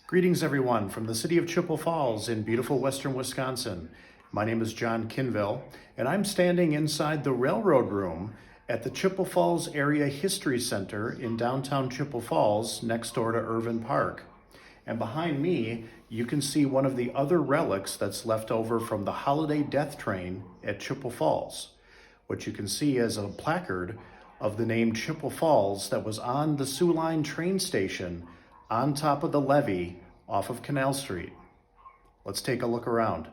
Greetings everyone from the city of Chippewa Falls in beautiful western Wisconsin. My name is John Kinville and I'm standing inside the railroad room at the Chippewa Falls Area History Center in downtown Chippewa Falls next door to Irvine Park. And behind me you can see one of the other relics that's left over from the holiday death train at Chippewa Falls. What you can see is a placard of the name Chippewa Falls that was on the Soo Line train station on top of the levee off of Canal Street. Let's take a look around.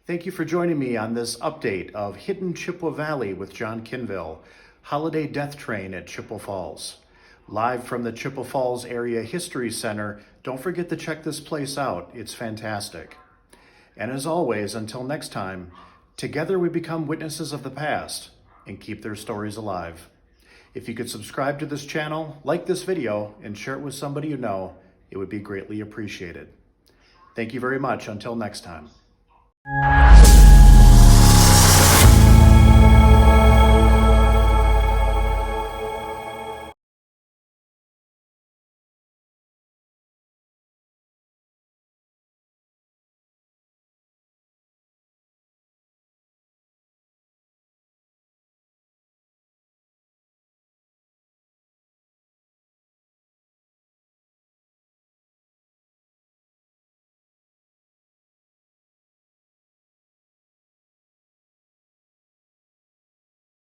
Thank you for joining me on this update of Hidden Chippewa Valley with John Kinville, Holiday Death Train at Chippewa Falls. Live from the Chippewa Falls Area History Center, don't forget to check this place out. It's fantastic. And as always, until next time, together we become witnesses of the past and keep their stories alive. If you could subscribe to this channel, like this video, and share it with somebody you know, it would be greatly appreciated. Thank you very much. Until next time.